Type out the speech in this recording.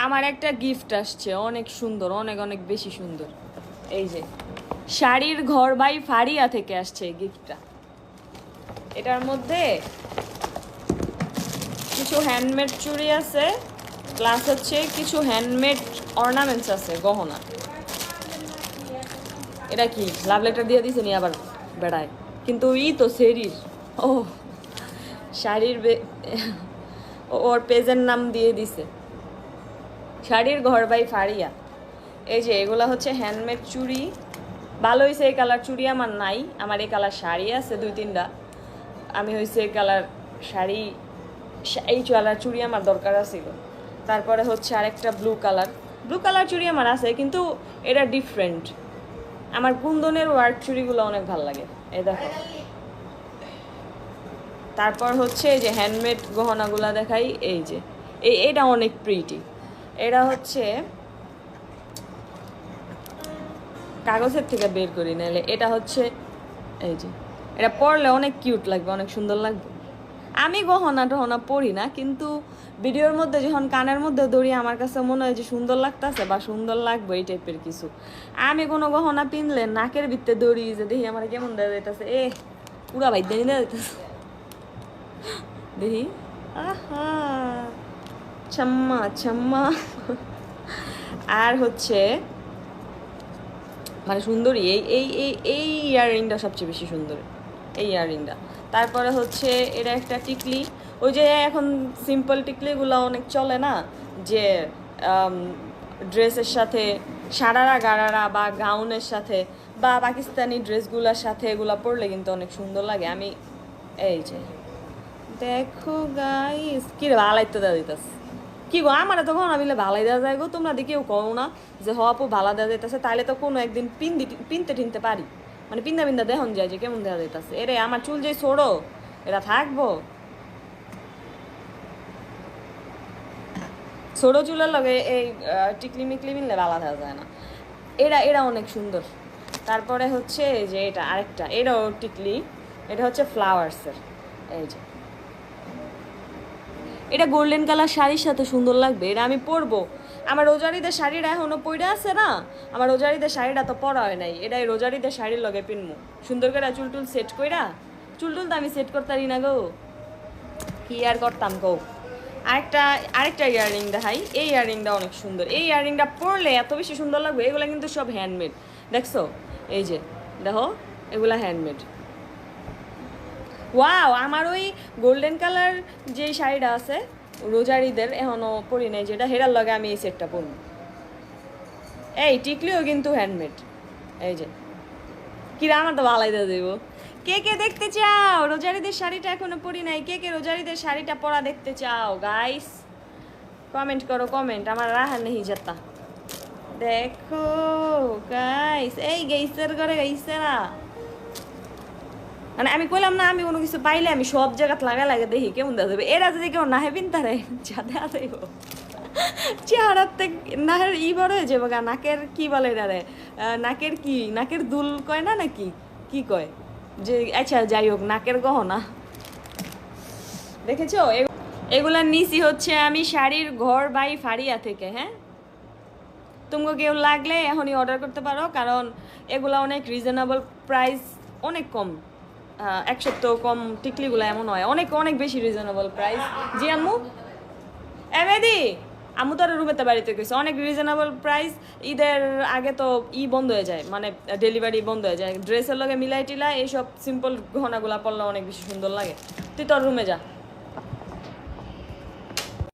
আমার একটা গিফট আসছে, অনেক সুন্দর, অনেক অনেক বেশি সুন্দর। এই যে শাড়ির ঘর বাই ফারিয়া থেকে আসছে এই গিফটটা। এটার মধ্যে কিছু হ্যান্ডমেড চুড়ি আছে, প্লাস হচ্ছে কিছু হ্যান্ডমেড অর্নামেন্টস আছে, গহনা। এটা কি লাভ লেটার দিয়ে দিছে নি আবার বেড়ায়, কিন্তু তো সেরির। ও শাড়ির ওর পেজের নাম দিয়ে দিছে, শাড়ির ঘর বাই ফারিয়া। এই যে এগুলা হচ্ছে হ্যান্ডমেড চুড়ি। ভালো হয়েছে, এই কালার চুড়ি আমার নাই, আমার এই কালার শাড়ি আছে 2-3টা। আমি হয়েছে এই কালার শাড়ি, এই কালার চুড়ি আমার দরকার আছিল। তারপরে হচ্ছে আরেকটা ব্লু কালার চুড়ি আমার আছে, কিন্তু এটা ডিফারেন্ট। আমার কুন্দনের ওয়ার্ক চুড়িগুলো অনেক ভালো লাগে, এই দেখো। তারপর হচ্ছে এই যে হ্যান্ডমেড গহনাগুলা দেখাই, এই যে এটা অনেক প্রিটি। এটা হচ্ছে কাগজের থেকে বের করি, নাহলে এটা হচ্ছে এই যে, এটা পরলে অনেক কিউট লাগবে, অনেক সুন্দর লাগবে। আমি গহনা টহনা পরি না, কিন্তু ভিডিওর মধ্যে যখন কানের মধ্যে দড়ি আমার কাছে মনে হয় যে সুন্দর লাগতেছে বা সুন্দর লাগবে এই টাইপের কিছু। আমি কোনো গহনা পিনলে নাকের ভিতরে দড়ি যে দেখি আমার কেমন দেওয়া যাইতেছে, পুরা ভাই দেনি দেওয়া যাইতেছে দেখি। আহা ছাম্মা ছাম্মা। আর হচ্ছে মানে সুন্দরী, এই এই এই এই ইয়াররিংটা সবচেয়ে বেশি সুন্দর, এই ইয়াররিংটা। তারপরে হচ্ছে এটা একটা টিকলি, ওই যে এখন সিম্পল টিকলিগুলো অনেক চলে না, যে ড্রেসের সাথে সারারা গারারা বা গাউনের সাথে বা পাকিস্তানি ড্রেসগুলোর সাথে এগুলো পরলে কিন্তু অনেক সুন্দর লাগে। আমি এই যে দেখো গাইস, কি রে ভালাইতে দেওয়া দিতেছে, কি গো আমার তো গহনা বিলে ভালাই দেওয়া যায় গো, তোমরা দেখেও কও না যে হ আপু ভালো দেওয়া যাইতেছে, তাহলে তো কোনো একদিন পিনতে টিনতে পারি, মানে পিন্দা পিন্দা দেখুন যায় যে কেমন দেওয়া যাইতেছে। এরে আমার চুল যে ছোড়ো, এরা থাকবো ছোটো চুলের লগে এই টিকলি মিকলি মিললে ভালো দেওয়া যায় না। এরা অনেক সুন্দর। তারপরে হচ্ছে যে এটা আরেকটা, এটাও টিকলি, এটা হচ্ছে ফ্লাওয়ার্সের। এই যে এটা গোল্ডেন কালার শাড়ির সাথে সুন্দর লাগবে, এটা আমি পরবো। আমার রোজারিদের শাড়িটা এখনো পরে আছে না, আমার রোজারিদের শাড়িটা তো পরা হয় নাই, এটাই রোজারিদের শাড়ির লগে পিনমু সুন্দর করে চুল টুল সেট কইরা। চুল টুল তো আমি সেট করতারি না গো, কি আর করতাম গো। আরেকটা ইয়াররিং দেখাই, এই ইয়াররিংটা অনেক সুন্দর, এই ইয়াররিংটা পরলে এত বেশি সুন্দর লাগবে। এগুলো কিন্তু সব হ্যান্ডমেড, দেখছো? এই যে দেখো, এগুলা হ্যান্ডমেড। ওয়াও, আমার ওই গোল্ডেন কালার যে শাড়িটা আছে রোজারিদের এখনও পরি নাই, যেটা হেরার লগে আমি এই সেটটা পরব। এই টিকলিও কিন্তু হ্যান্ডমেড। এই যে কিরা, আমার তো ভালাই দিয়ে দেবো। কে কে দেখতে চাও রোজারিদের শাড়িটা? এখনো পরি নাই, কে কে রোজারিদের শাড়িটা পরা দেখতে চাও গাইস? কমেন্ট করো কমেন্ট, আমার রাহা নেই যেতা। দেখো গাইস, এই গেইসের ঘরে গেইসেরা, মানে আমি কইলাম না, আমি কোনো কিছু পাইলে আমি সব জায়গাতে লাগে দেখি কেমন দেখা যাবে। এরা যদি কেউ নাহে পিন তারে যাতে দেব চেহারাতে নাহের বড় হয়ে যাবে গা, নাকের কি বলে এটারে, নাকের কি, নাকের দুল কয় না নাকি কি কয় যে, আচ্ছা যাই হোক, নাকের গহনা দেখেছো। এগুলার নিচি হচ্ছে আমি শাড়ির ঘর বাই ফারিয়া থেকে। হ্যাঁ, তোমাকে কেউ লাগলে এখনই অর্ডার করতে পারো, কারণ এগুলা অনেক রিজনেবল প্রাইস, অনেক কম। 1 সপ্তাহ কম টিকলিগুলো এমন হয়, অনেক অনেক বেশি রিজনেবল প্রাইস। জি আম্মু, মেদি আম্মু তো আর রুমেতে বাড়িতে গেছে, অনেক রিজনেবল প্রাইস। ঈদের আগে তো বন্ধ হয়ে যায়, মানে ডেলিভারি বন্ধ হয়ে যায়। ড্রেসের লগে মিলাই টিলাই এইসব সিম্পল গহনাগুলা পরলে অনেক বেশি সুন্দর লাগে। তুই তোর রুমে যা।